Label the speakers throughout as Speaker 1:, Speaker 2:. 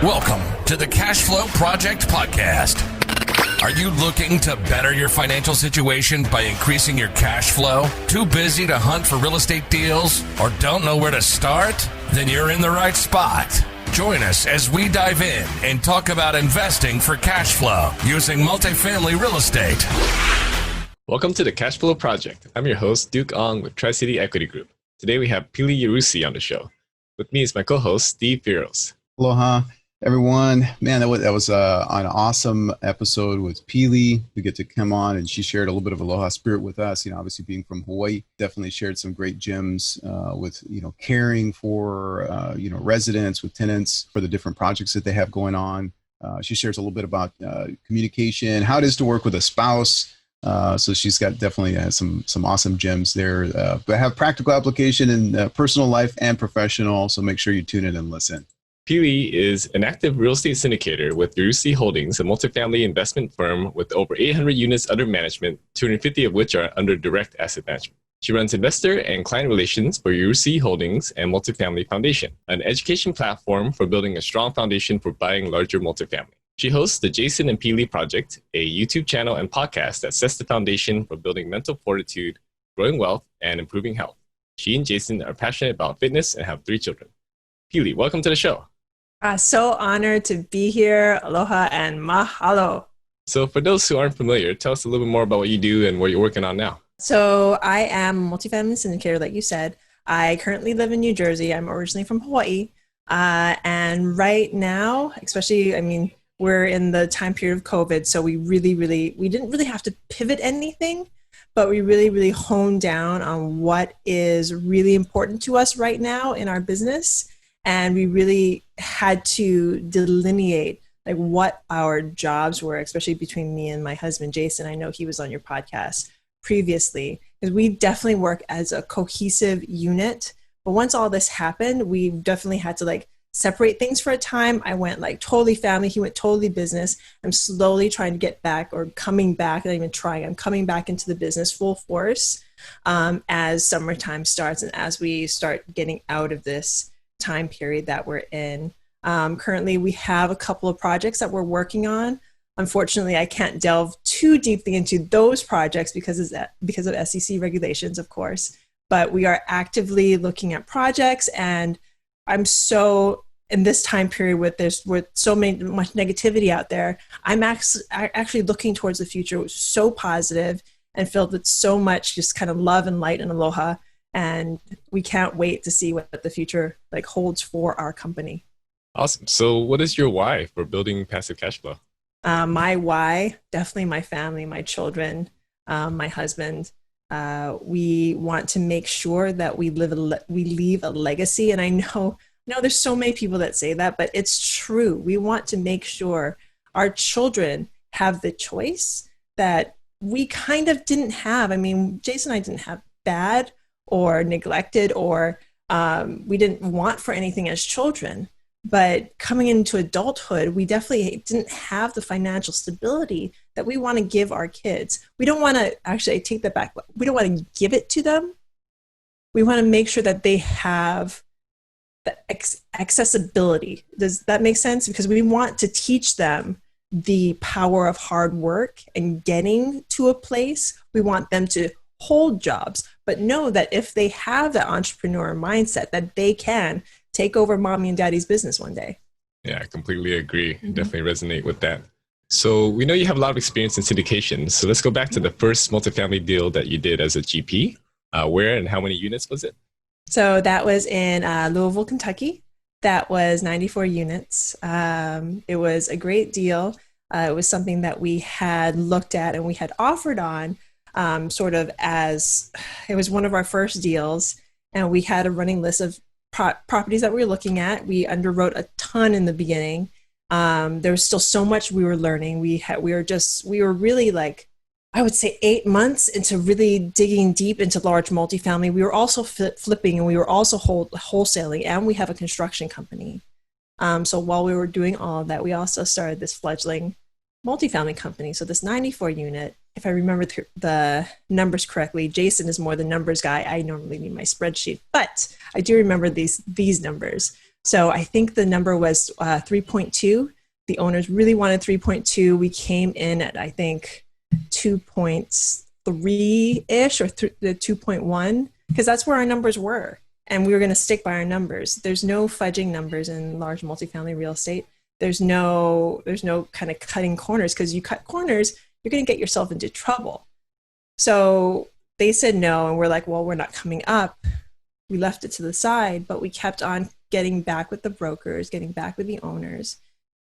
Speaker 1: Welcome to the Cash Flow Project Podcast. Are you looking to better your financial situation by increasing your cash flow? Too busy to hunt for real estate deals or don't know where to start? Then you're in the right spot. Join us as we dive in and talk about investing for cash flow using multifamily real estate.
Speaker 2: Welcome to the Cash Flow Project. I'm your host, Duke Ong with Tri-City Equity Group. Today we have Pili Yarusi on the show. With me is my co-host, Steve Fierros.
Speaker 3: Aloha, everyone. Man, that was an awesome episode with Pili. We get to come on and she shared a little bit of Aloha spirit with us. Obviously being from Hawaii, definitely shared some great gems with, caring for, residents, with tenants for the different projects that they have going on. She shares a little bit about communication, how it is to work with a spouse. So she's got definitely some awesome gems there, but have practical application in personal life and professional. So make sure you tune in and listen.
Speaker 2: Pili is an active real estate syndicator with Yarusi Holdings, a multifamily investment firm with over 800 units under management, 250 of which are under direct asset management. She runs investor and client relations for Yarusi Holdings and Multifamily Foundation, an education platform for building a strong foundation for buying larger multifamily. She hosts the Jason and Pili Project, a YouTube channel and podcast that sets the foundation for building mental fortitude, growing wealth, and improving health. She and Jason are passionate about fitness and have 3 children. Pili, welcome to the show.
Speaker 4: So honored to be here. Aloha and mahalo.
Speaker 2: So for those who aren't familiar, tell us a little bit more about what you do and what you're working on now.
Speaker 4: So I am a multifamily syndicator, like you said. I currently live in New Jersey. I'm originally from Hawaii. And right now, especially, we're in the time period of COVID. So we didn't really have to pivot anything, but we really honed down on what is really important to us right now in our business. And we really had to delineate like what our jobs were, especially between me and my husband, Jason. I know he was on your podcast previously, because we definitely work as a cohesive unit. But once all this happened, we definitely had to separate things for a time. I went totally family. He went totally business. I'm slowly trying to get back, or coming back, not even trying. I'm coming back into the business full force as summertime starts and as we start getting out of this time period that we're in. Currently, we have a couple of projects that we're working on. Unfortunately, I can't delve too deeply into those projects because of SEC regulations, of course. But we are actively looking at projects, and I'm so in this time period with so much negativity out there. I'm actually looking towards the future, so positive and filled with so much just kind of love and light and aloha. And we can't wait to see what the future holds for our company.
Speaker 2: Awesome. So what is your why for building passive cash flow?
Speaker 4: My why, definitely my family, my children, my husband. We want to make sure that we leave a legacy. And I know there's so many people that say that, but it's true. We want to make sure our children have the choice that we kind of didn't have. Jason and I didn't have bad or neglected, or we didn't want for anything as children. But coming into adulthood, we definitely didn't have the financial stability that we want to give our kids. We don't want to, actually, I take that back. We don't want to give it to them. We want to make sure that they have the accessibility. Does that make sense? Because we want to teach them the power of hard work and getting to a place. We want them to hold jobs, but know that if they have that entrepreneur mindset, that they can take over mommy and daddy's business one day.
Speaker 2: Yeah, I completely agree. Definitely resonate with that. So we know you have a lot of experience in syndication. So let's go back to the first multifamily deal that you did as a GP. Where and how many units was it?
Speaker 4: So that was in Louisville, Kentucky. That was 94 units. It was a great deal. It was something that we had looked at and we had offered on sort of as it was one of our first deals. And we had a running list of properties that we were looking at. We underwrote a ton in the beginning. There was still so much we were learning. We were really I would say 8 months into really digging deep into large multifamily. We were also flipping, and we were also wholesaling, and we have a construction company. So while we were doing all of that, we also started this fledgling multifamily company. So this 94 unit, if I remember the numbers correctly, Jason is more the numbers guy. I normally need my spreadsheet, but I do remember these numbers. So I think the number was 3.2. The owners really wanted 3.2. We came in at, I think, 2.3-ish or the 2.1, because that's where our numbers were. And we were going to stick by our numbers. There's no fudging numbers in large multifamily real estate. There's no kind of cutting corners, because you cut corners, you're going to get yourself into trouble. So they said no, and we're like, well, we're not coming up. We left it to the side, but we kept on getting back with the brokers, getting back with the owners.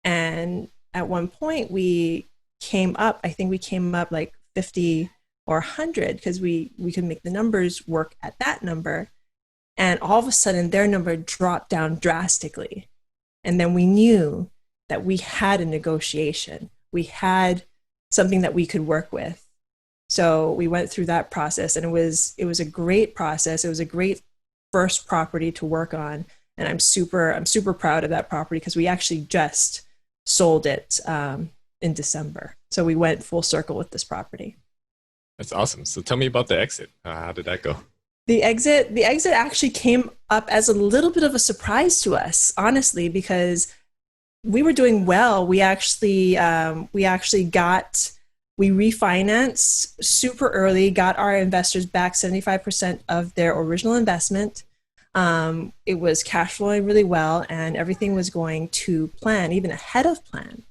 Speaker 4: And at one point we came up, I think we came up like 50 or 100, because we could make the numbers work at that number. And all of a sudden their number dropped down drastically. And then we knew that we had a negotiation. We had something that we could work with. So we went through that process, and it was a great process. It was a great first property to work on. And I'm super proud of that property, because we actually just sold it in December. So we went full circle with this property.
Speaker 2: That's awesome. So tell me about the exit. How did that go?
Speaker 4: The exit actually came up as a little bit of a surprise to us, honestly, because we were doing well. We refinanced super early, got our investors back 75% of their original investment. It was cash flowing really well, and everything was going to plan, even ahead of plan.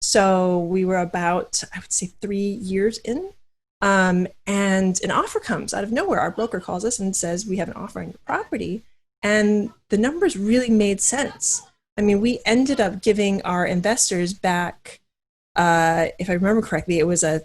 Speaker 4: So we were about, I would say, 3 years in. And an offer comes out of nowhere. Our broker calls us and says, we have an offer on your property. And the numbers really made sense. I mean, we ended up giving our investors back, if I remember correctly, it was a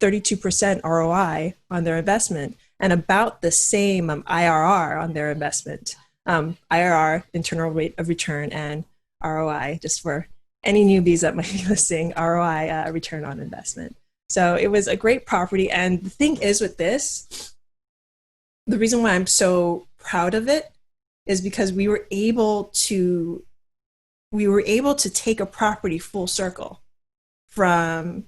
Speaker 4: 32% ROI on their investment, and about the same IRR on their investment. IRR, internal rate of return, and ROI, just for any newbies that might be listening, ROI, return on investment. So it was a great property. And the thing is with this, the reason why I'm so proud of it is because we were able to take a property full circle from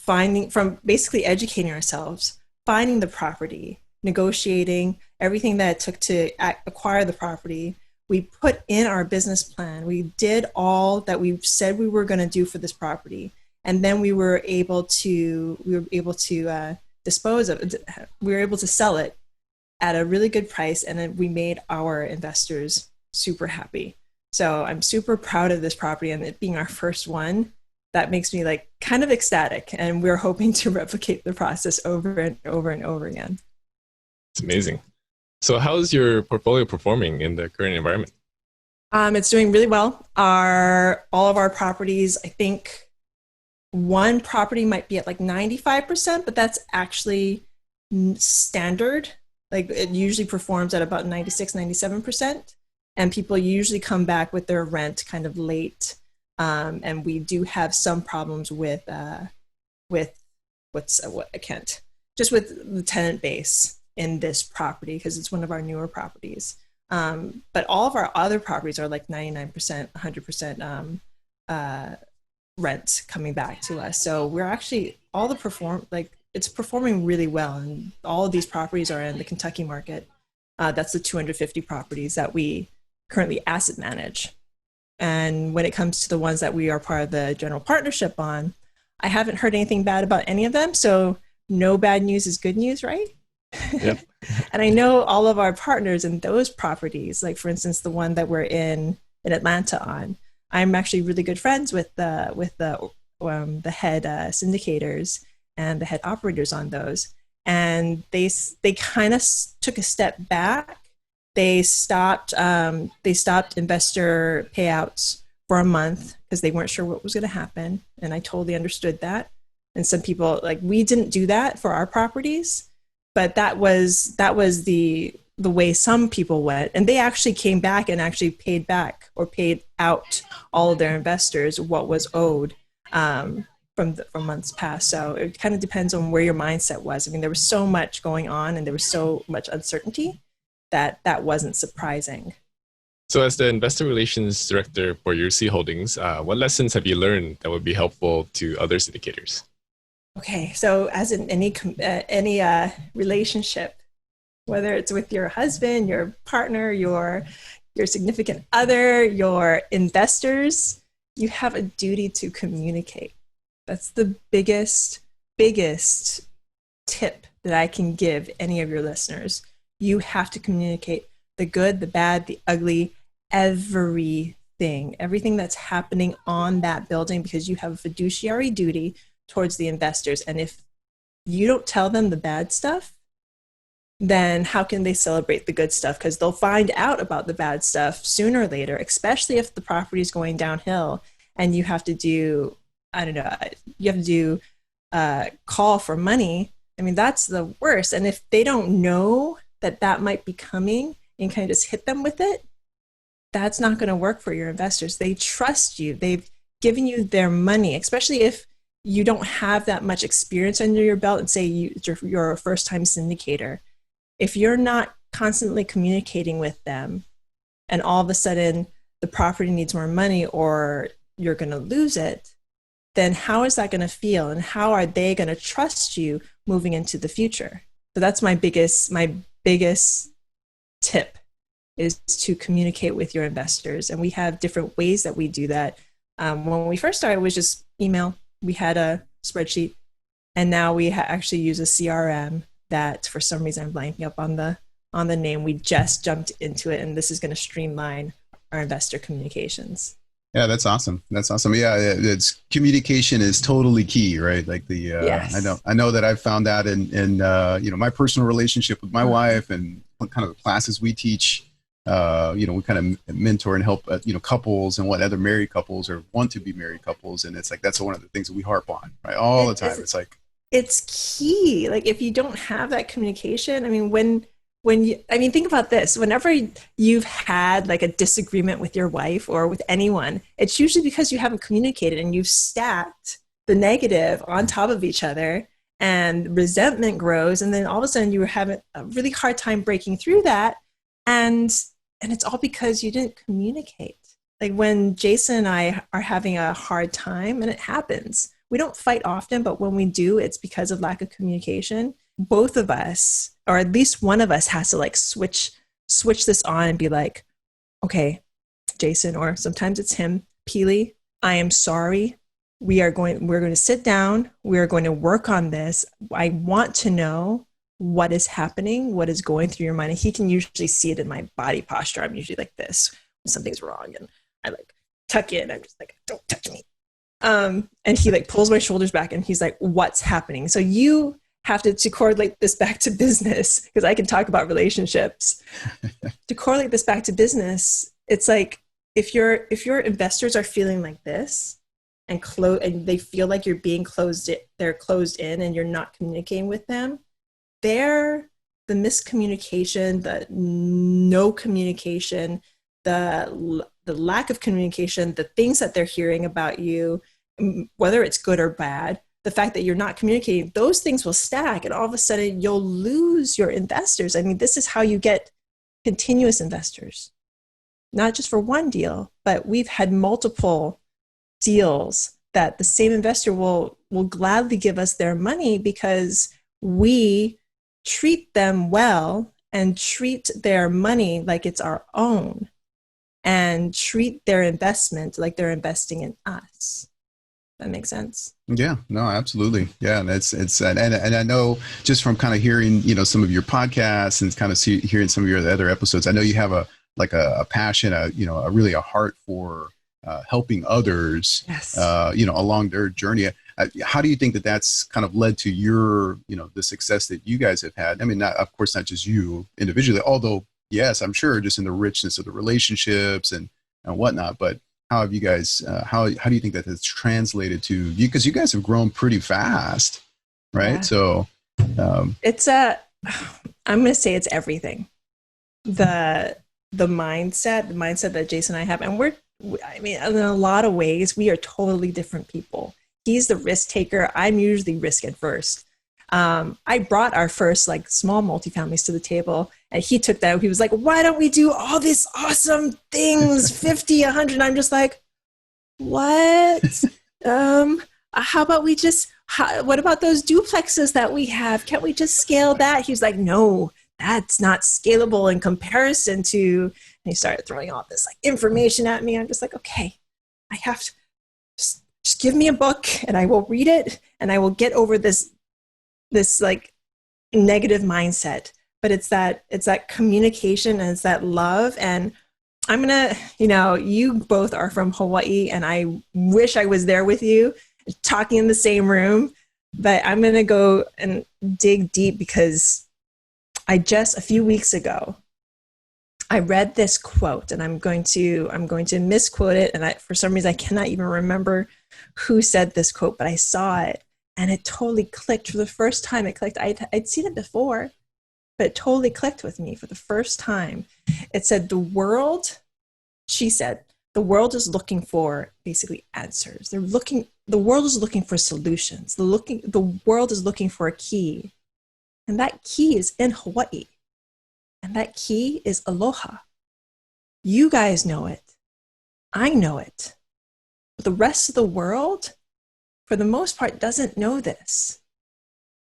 Speaker 4: basically educating ourselves, finding the property, negotiating everything that it took to acquire the property. We put in our business plan. We did all that we said we were going to do for this property. And then we were able to dispose of it. We were able to sell it at a really good price, and then we made our investors super happy. So I'm super proud of this property, and it being our first one, that makes me like kind of ecstatic. And we're hoping to replicate the process over and over and over again.
Speaker 2: It's amazing. So how is your portfolio performing in the current environment?
Speaker 4: It's doing really well. All of our properties, I think one property might be at like 95%, but that's actually standard. Like it usually performs at about 96, 97%. And people usually come back with their rent kind of late. And we do have some problems with the tenant base in this property, because it's one of our newer properties. But all of our other properties are like 99%, 100% rent coming back to us. So we're actually it's performing really well. And all of these properties are in the Kentucky market. That's the 250 properties that we currently asset manage. And when it comes to the ones that we are part of the general partnership on, I haven't heard anything bad about any of them. So no bad news is good news, right?
Speaker 2: Yep.
Speaker 4: And I know all of our partners in those properties, like for instance, the one that we're in Atlanta on, I'm actually really good friends with the head syndicators and the head operators on those. And they kind of took a step back. They stopped investor payouts for a month because they weren't sure what was going to happen. And I totally understood that. And some people, like, we didn't do that for our properties, but that was the way some people went. And they actually came back and actually paid back or paid out all of their investors what was owed from months past. So it kind of depends on where your mindset was. I mean, there was so much going on and there was so much uncertainty that wasn't surprising.
Speaker 2: So as the investor relations director for Yarusi Holdings, what lessons have you learned that would be helpful to other syndicators?
Speaker 4: Okay, so as in any relationship, whether it's with your husband, your partner, your your significant other, your investors, you have a duty to communicate. That's the biggest tip that I can give any of your listeners. You have to communicate the good, the bad, the ugly, everything that's happening on that building, because you have a fiduciary duty towards the investors. And if you don't tell them the bad stuff, then how can they celebrate the good stuff? Because they'll find out about the bad stuff sooner or later, especially if the property is going downhill and you have to do, call for money. I mean, that's the worst. And if they don't know that might be coming and kind of just hit them with it, that's not going to work for your investors. They trust you. They've given you their money, especially if you don't have that much experience under your belt and say you're a first-time syndicator. If you're not constantly communicating with them and all of a sudden the property needs more money or you're going to lose it, then how is that going to feel? And how are they going to trust you moving into the future? So that's my biggest tip, is to communicate with your investors. And we have different ways that we do that. When we first started, it was just email. We had a spreadsheet, and now we actually use a CRM that, for some reason, I'm blanking up on the name. We just jumped into it, and this is going to streamline our investor communications.
Speaker 3: Yeah, that's awesome. That's awesome. Yeah, it's communication is totally key, right? Like
Speaker 4: Yes.
Speaker 3: I know that I've found that in my personal relationship with my wife and what kind of classes we teach. We kind of mentor and help couples and what other married couples or want to be married couples, and it's like that's one of the things that we harp on, right, all the time. It's like
Speaker 4: it's key. Like if you don't have that communication, I mean, think about this. Whenever you've had like a disagreement with your wife or with anyone, it's usually because you haven't communicated and you've stacked the negative on top of each other, and resentment grows, and then all of a sudden you were having a really hard time breaking through that, and it's all because you didn't communicate. Like when Jason and I are having a hard time, and it happens, we don't fight often, but when we do, it's because of lack of communication. Both of us, or at least one of us, has to like switch this on and be like, okay, Jason, or sometimes it's him, Pili, I am sorry. We're going to sit down. We're going to work on this. I want to know what is happening, what is going through your mind. And he can usually see it in my body posture. I'm usually like this when something's wrong, and I like tuck in. I'm just like, don't touch me. And he like pulls my shoulders back, and he's like, what's happening? So you have to correlate this back to business, because I can talk about relationships. To correlate this back to business, it's like if your investors are feeling like this and they feel like you're being they're closed in, and you're not communicating with them, the miscommunication, the no communication, the lack of communication, the things that they're hearing about you, whether it's good or bad, the fact that you're not communicating, those things will stack, and all of a sudden you'll lose your investors. I mean, this is how you get continuous investors, not just for one deal, but we've had multiple deals that the same investor will gladly give us their money because we treat them well and treat their money like it's our own, and treat their investment like they're investing in us. That makes sense?
Speaker 3: Yeah, no, absolutely. Yeah. And and I know just from kind of hearing, some of your podcasts and kind of hearing some of your other episodes, I know you have a passion, a heart for helping others,
Speaker 4: yes,
Speaker 3: along their journey. How do you think that that's kind of led to your, the success that you guys have had? I mean, of course, not just you individually, although, yes, I'm sure just in the richness of the relationships and whatnot, but how have you guys, how do you think that has translated to you? Because you guys have grown pretty fast, right? Yeah. So
Speaker 4: it's I'm going to say it's everything. The mindset that Jason and I have, and in a lot of ways, we are totally different people. He's the risk taker. I'm usually risk adverse. I brought our first small multifamilies to the table, and he took that. He was like, why don't we do all these awesome things, 50, 100? And I'm just like, what? How about what about those duplexes that we have? Can't we just scale that? He was like, no, that's not scalable in comparison to And he started throwing all this like information at me. I'm just like, okay, I have to just give me a book and I will read it and I will get over this like negative mindset. But it's that communication and it's that love. And I'm gonna, you both are from Hawaii, and I wish I was there with you, talking in the same room. But I'm gonna go and dig deep because a few weeks ago, I read this quote, and I'm going to misquote it, and for some reason I cannot even remember who said this quote, but I saw it and it totally clicked. For the first time it clicked. I'd seen it before, but it totally clicked with me for the first time. It said, she said, the world is looking for basically answers. The world is looking for solutions. The world is looking for a key. And that key is in Hawaii. And that key is aloha. You guys know it. I know it. But the rest of the world, for the most part, doesn't know this.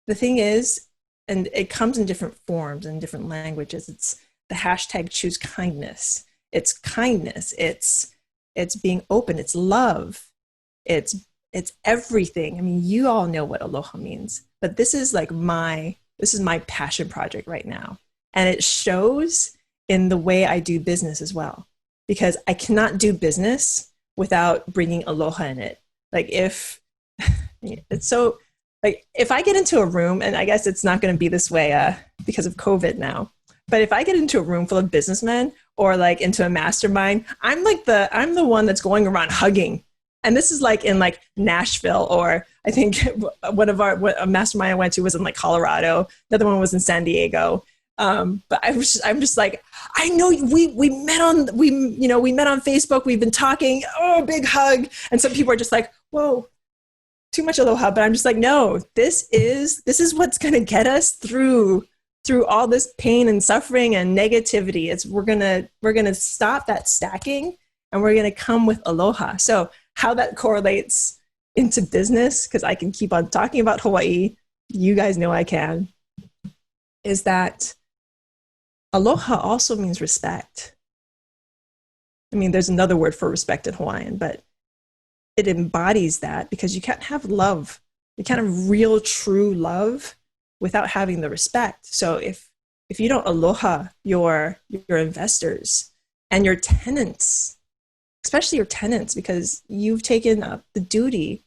Speaker 4: The thing is, and it comes in different forms and different languages. It's the hashtag choose kindness. It's kindness. It's being open. It's love. It's everything. I mean, you all know what aloha means, but this is my passion project right now. And it shows in the way I do business as well, because I cannot do business without bringing aloha in it. If I get into a room, and I guess it's not going to be this way because of COVID now, but if I get into a room full of businessmen or into a mastermind, I'm the one that's going around hugging. And this is in Nashville, or I think a mastermind I went to was in Colorado. The other one was in San Diego. But I'm just like, I know we met on Facebook. We've been talking. Oh, big hug. And some people are just like, whoa, too much aloha. But I'm just like, no, this is what's going to get us through all this pain and suffering and negativity. We're going to stop that stacking, and we're going to come with aloha. So how that correlates into business, because I can keep on talking about Hawaii, you guys know I can, is that aloha also means respect. I mean, there's another word for respect in Hawaiian, but it embodies that, because you can't have love. You can't have real, true love without having the respect. So if you don't aloha your investors and your tenants, especially your tenants, because you've taken up the duty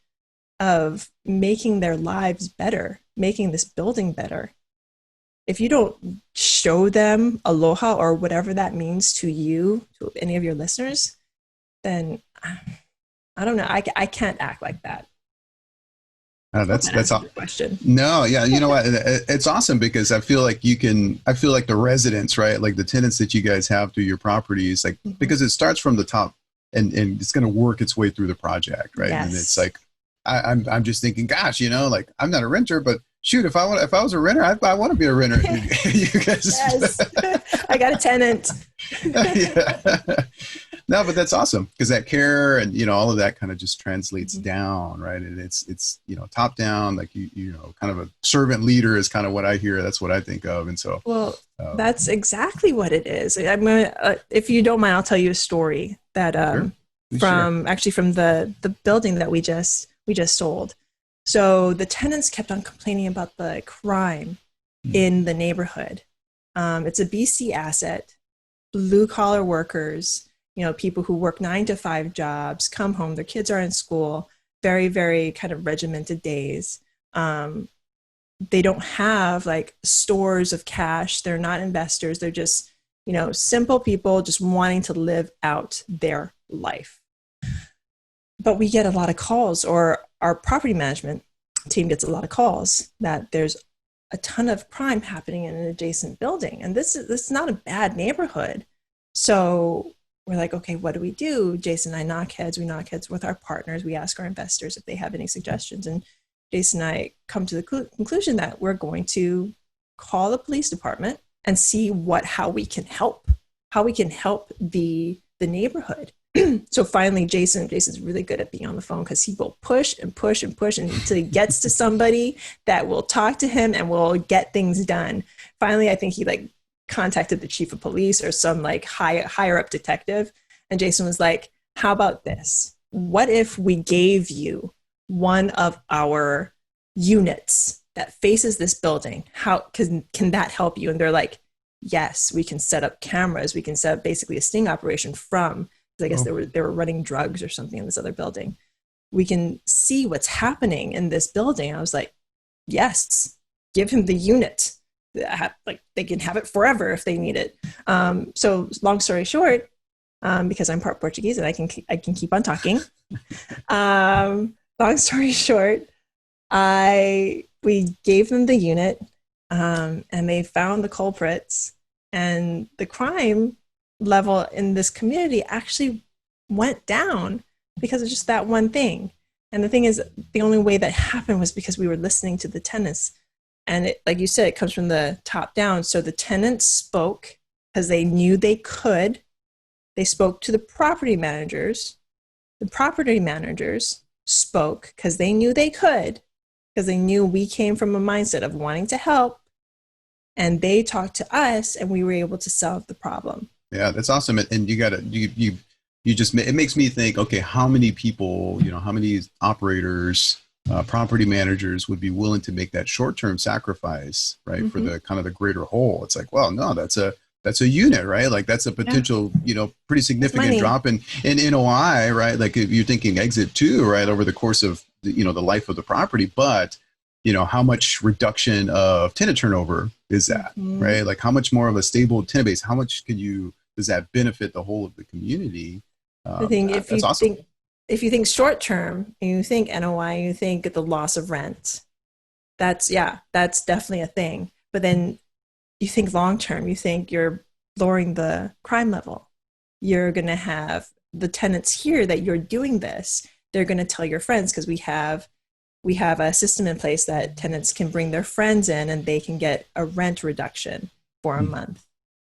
Speaker 4: of making their lives better, making this building better. If you don't show them aloha, or whatever that means to you, to any of your listeners, then I don't know. I can't act like that.
Speaker 3: That's
Speaker 4: a question.
Speaker 3: No, yeah, you know what? It's awesome, because I feel like the residents, right? Like the tenants that you guys have through your properties,
Speaker 4: Mm-hmm.
Speaker 3: because it starts from the top and it's going to work its way through the project, right?
Speaker 4: Yes.
Speaker 3: And it's like, I'm just thinking, gosh, I'm not a renter, but shoot, if I was a renter, I want to be a renter. You guys.
Speaker 4: Yes, I got a tenant.
Speaker 3: Yeah. No, but that's awesome, because that care and all of that kind of just translates
Speaker 4: Mm-hmm.
Speaker 3: down, right? And it's top down, like kind of a servant leader is kind of what I hear. That's what I think of, and so.
Speaker 4: Well, that's exactly what it is. I'm gonna, if you don't mind, I'll tell you a story that
Speaker 3: Sure.
Speaker 4: from the building that we just sold. So the tenants kept on complaining about the crime in the neighborhood. It's a BC asset, blue collar workers, people who work 9-to-5 jobs, come home, their kids are in school, very, very kind of regimented days. They don't have stores of cash. They're not investors. They're just, simple people just wanting to live out their life. But we get a lot of calls, or our property management team gets a lot of calls, that there's a ton of crime happening in an adjacent building. And this is not a bad neighborhood. So we're like, okay, what do we do? Jason and I knock heads with our partners. We ask our investors if they have any suggestions. And Jason and I come to the conclusion that we're going to call the police department and see how we can help the neighborhood. So finally, Jason's really good at being on the phone, because he will push and push and push until he gets to somebody that will talk to him and will get things done. Finally, I think he contacted the chief of police or some like higher up detective. And Jason was like, how about this? What if we gave you one of our units that faces this building? How can that help you? And they're like, yes, we can set up cameras. We can set up basically a sting operation from, because I guess they were running drugs or something in this other building. We can see what's happening in this building. I was like, yes, give him the unit. Like they can have it forever if they need it. So long story short, because I'm part Portuguese and I can keep on talking. Long story short, we gave them the unit, and they found the culprits, and the crime level in this community actually went down because of just that one thing. And the thing is, the only way that happened was because we were listening to the tenants. And it, like you said, it comes from the top down. So the tenants spoke because they knew they could. They spoke to the property managers. The property managers spoke because they knew they could, because they knew we came from a mindset of wanting to help. And they talked to us, and we were able to solve the problem.
Speaker 3: Yeah, that's awesome. And you just, it makes me think, okay, how many people, how many operators, property managers would be willing to make that short-term sacrifice, right? For the kind of the greater whole. It's like, well, no, that's a unit, right? Like that's a potential, pretty significant drop in NOI, right? Like if you're thinking exit 2, right? Over the course of the life of the property, but how much reduction of tenant turnover is that, right? Like how much more of a stable tenant base, how much does that benefit the whole of the community?
Speaker 4: I think if you think short term and you think NOI, you think the loss of rent, that's definitely a thing. But then you think long term, you think you're lowering the crime level. You're going to have the tenants hear that you're doing this. They're going to tell your friends, because we have a system in place that tenants can bring their friends in and they can get a rent reduction for a month.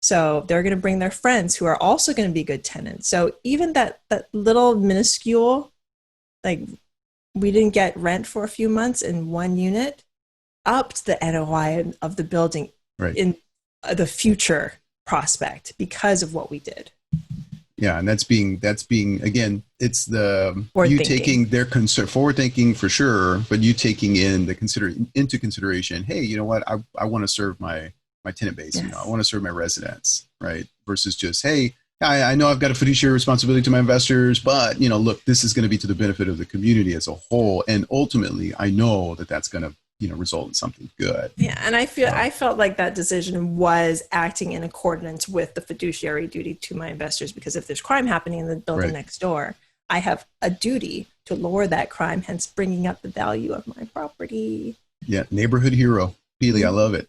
Speaker 4: So they're going to bring their friends who are also going to be good tenants. So even that little minuscule, like we didn't get rent for a few months in one unit, upped the NOI of the building in the future prospect because of what we did.
Speaker 3: Yeah, and that's being again, it's taking their concern, forward thinking for sure, but you taking into consideration, hey, you know what, I want to serve my tenant base, I want to serve my residents, right? Versus just, hey, I know I've got a fiduciary responsibility to my investors, but look, this is going to be to the benefit of the community as a whole, and ultimately, I know that that's going to result in something good.
Speaker 4: Yeah, and I felt like that decision was acting in accordance with the fiduciary duty to my investors, because if there's crime happening in the building next door, I have a duty to lower that crime, hence bringing up the value of my property.
Speaker 3: Yeah, neighborhood hero. Pili, I love it.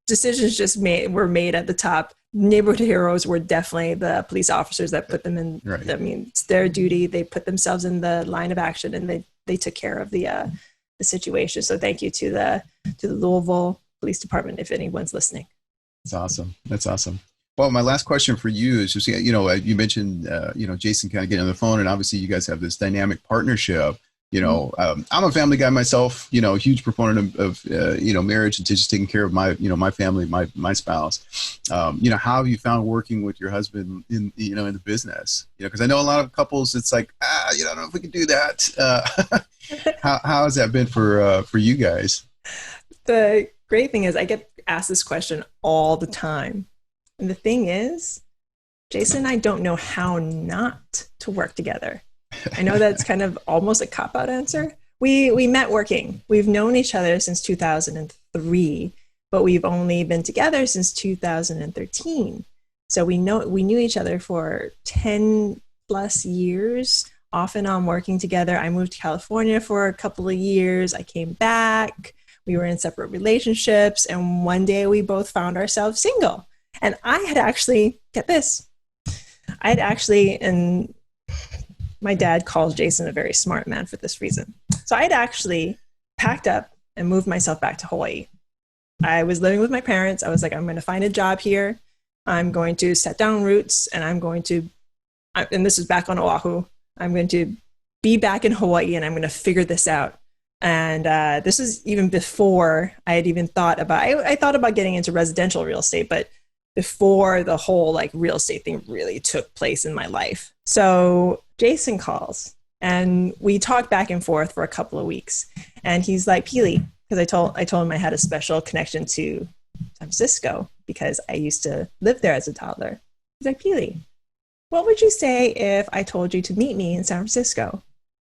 Speaker 4: Decisions were made at the top. Neighborhood heroes were definitely the police officers that put them in. Right. I mean, it's their duty. They put themselves in the line of action, and they took care of the situation. So thank you to the Louisville Police Department, if anyone's listening.
Speaker 3: That's awesome. Well, my last question for you is just, you mentioned, Jason kind of getting on the phone, and obviously you guys have this dynamic partnership. I'm a family guy myself, huge proponent of marriage and just taking care of my, my family, my spouse. How have you found working with your husband in the business? Because I know a lot of couples, it's like, I don't know if we can do that. How has that been for you guys?
Speaker 4: The great thing is I get asked this question all the time. And the thing is, Jason and I don't know how not to work together. I know that's kind of almost a cop-out answer. We met working. We've known each other since 2003, but we've only been together since 2013. So we knew each other for 10 plus years, off and on working together. I moved to California for a couple of years. I came back. We were in separate relationships, and one day we both found ourselves single. And I had actually, and my dad calls Jason a very smart man for this reason. So I'd actually packed up and moved myself back to Hawaii. I was living with my parents. I was like, I'm going to find a job here. I'm going to set down roots, and and this is back on Oahu. I'm going to be back in Hawaii, and I'm going to figure this out. And this was even before I had even thought about, I thought about getting into residential real estate, but before the whole like real estate thing really took place in my life. So Jason calls and we talked back and forth for a couple of weeks. And he's like, Pili, because I told him I had a special connection to San Francisco because I used to live there as a toddler. He's like, Pili, what would you say if I told you to meet me in San Francisco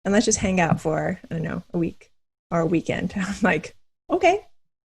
Speaker 4: and let's just hang out for, I don't know, a week or a weekend? I'm like, okay,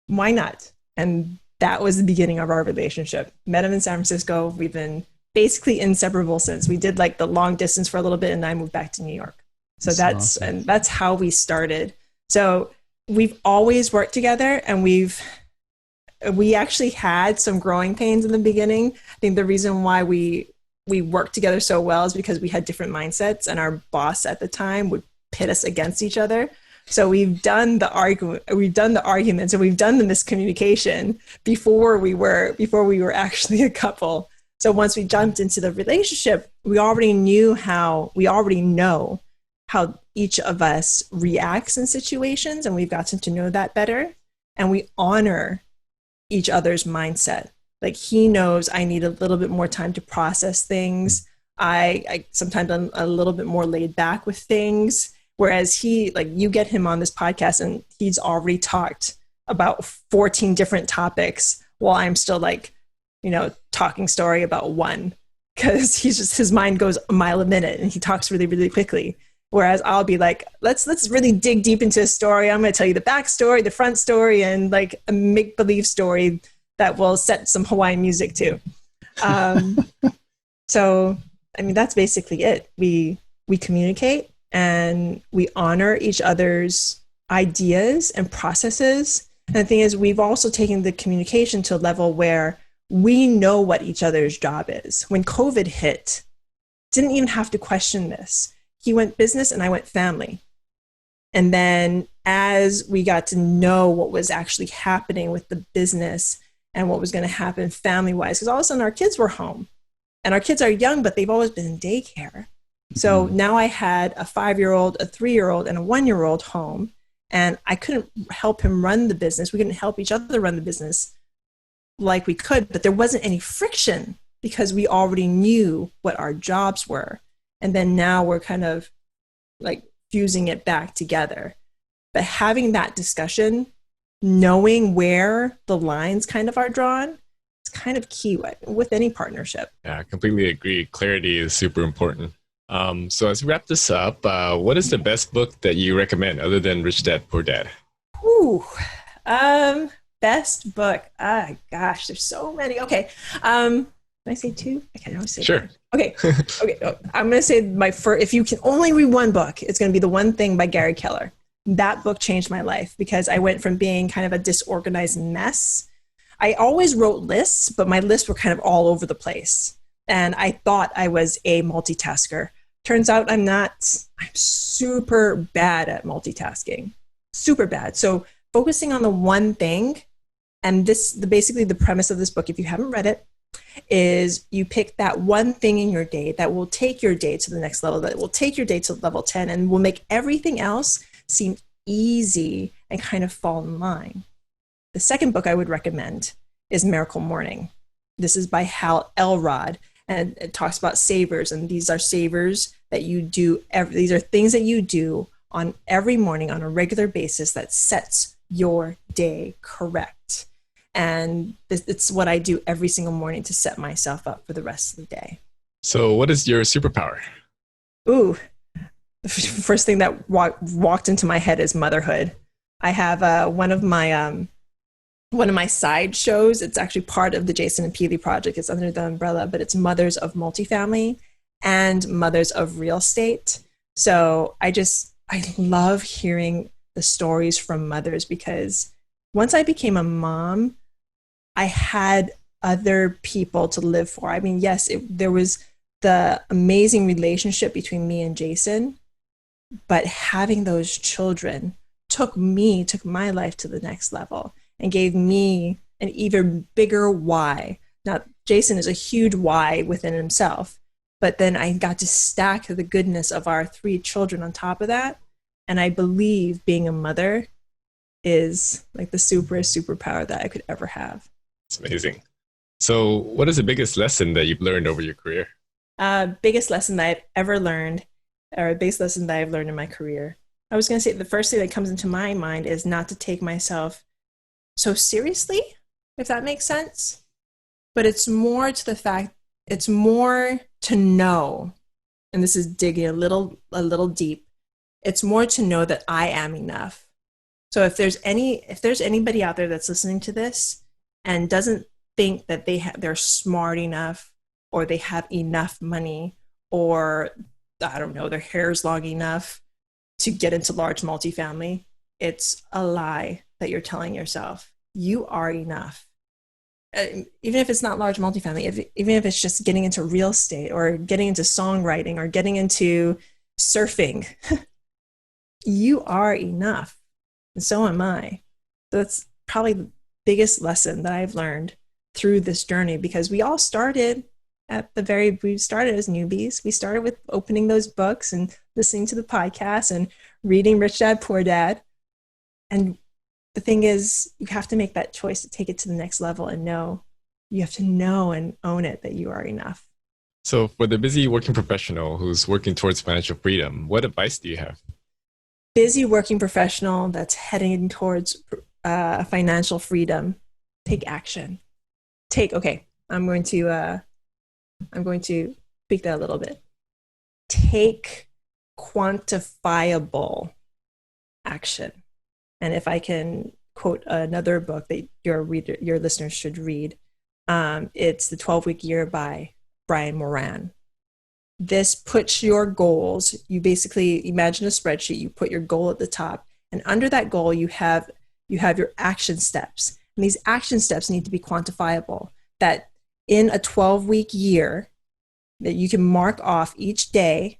Speaker 4: why not? And that was the beginning of our relationship. Met him in San Francisco. We've been basically inseparable since. We did like the long distance for a little bit and I moved back to New York. So that's awesome. And that's how we started. So we've always worked together, and we actually had some growing pains in the beginning. I think the reason why we worked together so well is because we had different mindsets, and our boss at the time would pit us against each other. So we've done the arguments, and we've done the miscommunication before we were actually a couple. So once we jumped into the relationship, we already know how each of us reacts in situations, and we've gotten to know that better, and we honor each other's mindset. Like, he knows I need a little bit more time to process things. I sometimes I'm a little bit more laid back with things, whereas he, like, you get him on this podcast and he's already talked about 14 different topics while I'm still like, talking story about one, because his mind goes a mile a minute and he talks really, really quickly. Whereas I'll be like, let's really dig deep into a story. I'm going to tell you the backstory, the front story, and like a make-believe story that will set some Hawaiian music too. So, I mean, that's basically it. We communicate and we honor each other's ideas and processes. And the thing is, we've also taken the communication to a level where we know what each other's job is. When COVID hit, didn't even have to question this. He went business and I went family. And then as we got to know what was actually happening with the business and what was going to happen family-wise, because all of a sudden our kids were home. And our kids are young, but they've always been in daycare. So now I had a 5-year-old, a 3-year-old, and a 1-year-old home. And I couldn't help him run the business. We couldn't help each other run the business like we could, but there wasn't any friction because we already knew what our jobs were. And then now we're kind of like fusing it back together. But having that discussion, knowing where the lines kind of are drawn, is kind of key with any partnership.
Speaker 2: Yeah, I completely agree. Clarity is super important. So as we wrap this up, what is the best book that you recommend other than Rich Dad, Poor Dad?
Speaker 4: Ooh, best book. Gosh, there's so many. Okay. Can I say 2? I can't always say
Speaker 2: sure.
Speaker 4: 2. Okay. I'm going to say my first, if you can only read one book, it's going to be The One Thing by Gary Keller. That book changed my life because I went from being kind of a disorganized mess. I always wrote lists, but my lists were kind of all over the place. And I thought I was a multitasker. Turns out I'm not. I'm super bad at multitasking. Super bad. So focusing on the one thing, and basically the premise of this book, if you haven't read it, is you pick that one thing in your day that will take your day to the next level, that will take your day to level 10 and will make everything else seem easy and kind of fall in line. The second book I would recommend is Miracle Morning. This is by Hal Elrod, and it talks about savers, and these are savers that you do. These are things that you do on every morning on a regular basis that sets your day correct. And it's what I do every single morning to set myself up for the rest of the day.
Speaker 2: So what is your superpower?
Speaker 4: Ooh, the first thing that walked into my head is motherhood. I have one of my side shows. It's actually part of the Jason and Pili project. It's under the umbrella, but it's Mothers of Multifamily and Mothers of Real Estate. So I love hearing the stories from mothers, because once I became a mom, I had other people to live for. I mean, yes, there was the amazing relationship between me and Jason, but having those children took my life to the next level and gave me an even bigger why. Now, Jason is a huge why within himself, but then I got to stack the goodness of our 3 children on top of that. And I believe being a mother is like the superpower that I could ever have.
Speaker 2: It's amazing. So what is the biggest lesson that you've learned over your career?
Speaker 4: Biggest lesson that I've ever learned, or biggest lesson that I've learned in my career. I was going to say the first thing that comes into my mind is not to take myself so seriously, if that makes sense. But it's more to the fact, it's more to know, and this is digging a little deep. It's more to know that I am enough. So if there's anybody out there that's listening to this and doesn't think that they're smart enough, or they have enough money, or I don't know, their hair's long enough to get into large multifamily, it's a lie that you're telling yourself. You are enough. Even if it's not large multifamily, even if it's just getting into real estate or getting into songwriting or getting into surfing, you are enough. And so am I. So that's probably the biggest lesson that I've learned through this journey, because we started as newbies. We started with opening those books and listening to the podcast and reading Rich Dad, Poor Dad. And the thing is, you have to make that choice to take it to the next level and you have to know and own it that you are enough.
Speaker 2: So for the busy working professional who's working towards financial freedom, what advice do you have?
Speaker 4: Busy working professional that's heading towards financial freedom, take action. I'm going to tweak that a little bit. Take quantifiable action. And if I can quote another book that your listeners should read, it's The 12-Week Year by Brian Moran. This puts your goals, you basically imagine a spreadsheet, you put your goal at the top, and under that goal you have your action steps. And these action steps need to be quantifiable, that in a 12-week year that you can mark off each day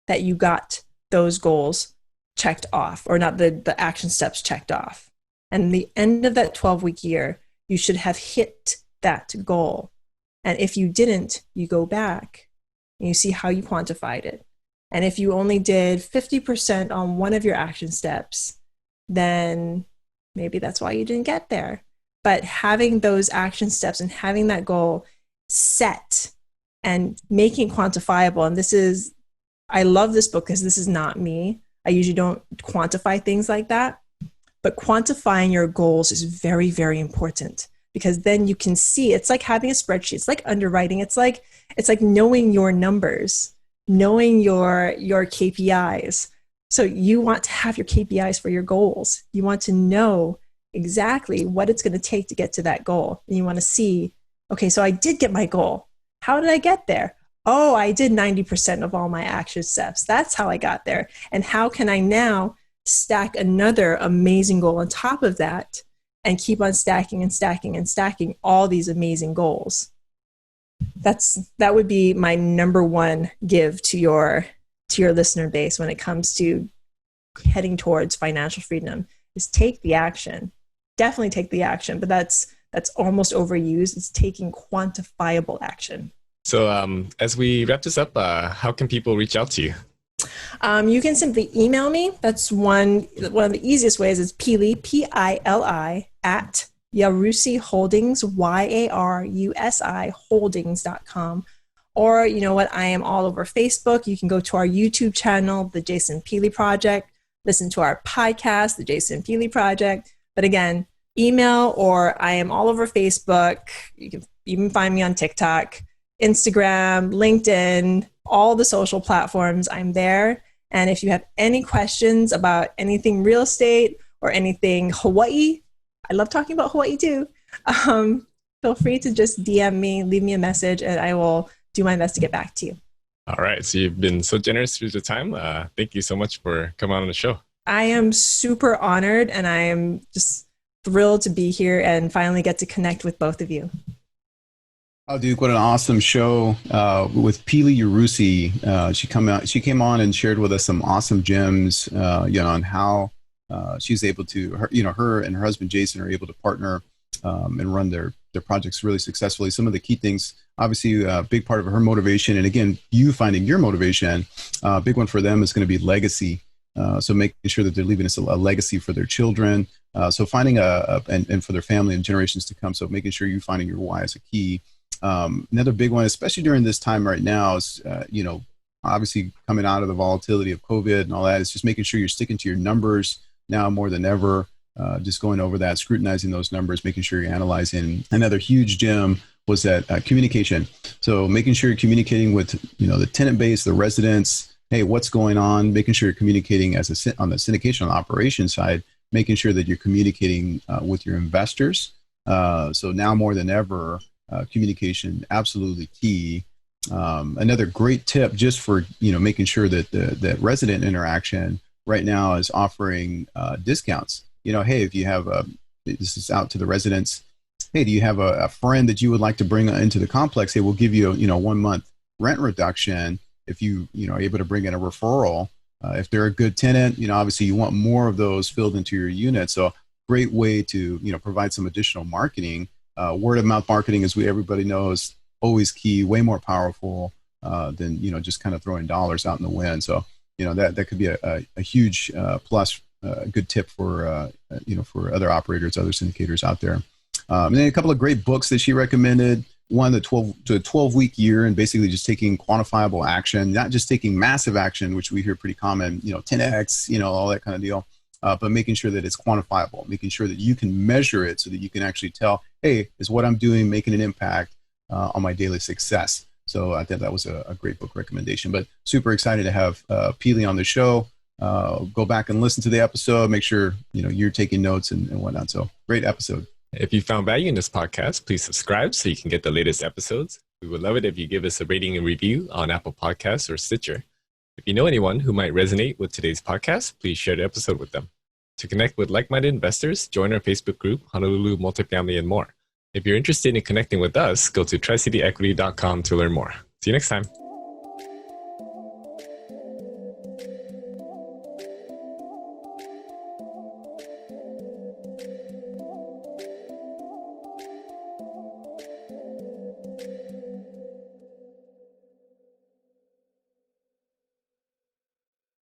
Speaker 4: that you got those goals checked off, or not the action steps checked off. And the end of that 12-week year, you should have hit that goal. And if you didn't, you go back and you see how you quantified it. And if you only did 50% on one of your action steps, then maybe that's why you didn't get there. But having those action steps and having that goal set and making it quantifiable, and I love this book because this is not me. I usually don't quantify things like that, but quantifying your goals is very, very important, because then you can see, it's like having a spreadsheet. It's like underwriting. It's like knowing your numbers, knowing your KPIs. So you want to have your KPIs for your goals. You want to know exactly what it's going to take to get to that goal. And you want to see, okay, so I did get my goal. How did I get there? Oh, I did 90% of all my action steps. That's how I got there. And how can I now stack another amazing goal on top of that and keep on stacking and stacking and stacking all these amazing goals? That would be my number one give to your listener base when it comes to heading towards financial freedom, is take the action. Definitely take the action, but that's almost overused. It's taking quantifiable action.
Speaker 2: So as we wrap this up, how can people reach out to you?
Speaker 4: You can simply email me. That's one of the easiest ways. Is Pili, Pili, at Yarusi Holdings, Yarusi Holdings.com. Or, you know what, I am all over Facebook. You can go to our YouTube channel, The Jason Pili Project, listen to our podcast, The Jason Pili Project. But again, email, or I am all over Facebook. You can even find me on TikTok, Instagram, LinkedIn, all the social platforms. I'm there. And if you have any questions about anything real estate or anything Hawaii, I love talking about Hawaii too. Feel free to just DM me, leave me a message, and I will do my best to get back to you.
Speaker 2: All right. So you've been so generous with your time. Thank you so much for coming on the show.
Speaker 4: I am super honored, and I am just thrilled to be here and finally get to connect with both of you.
Speaker 3: Oh, Duke, what an awesome show with Pili Yarusi. She came on and shared with us some awesome gems, on how she's able to, her and her husband Jason are able to partner and run their projects really successfully. Some of the key things, obviously, a big part of her motivation, and again, you finding your motivation, big one for them is going to be legacy. So making sure that they're leaving us a legacy for their children. So finding and for their family and generations to come. So making sure you're finding your why is a key. Another big one, especially during this time right now, is, obviously coming out of the volatility of COVID and all that, is just making sure you're sticking to your numbers now more than ever. Just going over that, scrutinizing those numbers, making sure you're analyzing. Another huge gem was that communication. So making sure you're communicating with, the tenant base, the residents. Hey, what's going on? Making sure you're communicating on the syndication on the operation side, making sure that you're communicating with your investors. So now more than ever, communication absolutely key. Another great tip just for making sure that that resident interaction right now is offering discounts. Hey, if you have this is out to the residents. Hey, do you have a friend that you would like to bring into the complex? Hey, we'll give you 1 month rent reduction if you are able to bring in a referral. If they're a good tenant, obviously you want more of those filled into your unit. So great way to provide some additional marketing. Word of mouth marketing, as everybody knows, always key, way more powerful than just kind of throwing dollars out in the wind. So that could be a huge plus, a good tip for for other operators, other syndicators out there. And then a couple of great books that she recommended. One, the 12-week year, and basically just taking quantifiable action, not just taking massive action, which we hear pretty common, 10x, all that kind of deal, but making sure that it's quantifiable, making sure that you can measure it so that you can actually tell, hey, is what I'm doing making an impact on my daily success? So I think that was a great book recommendation. But super excited to have Pili on the show. Go back and listen to the episode. Make sure you're taking notes and whatnot. So great episode.
Speaker 2: If you found value in this podcast, please subscribe so you can get the latest episodes. We would love it if you give us a rating and review on Apple Podcasts or Stitcher. If you know anyone who might resonate with today's podcast, please share the episode with them. To connect with like-minded investors, join our Facebook group, Honolulu Multifamily and more. If you're interested in connecting with us, go to tricityequity.com to learn more. See you next time.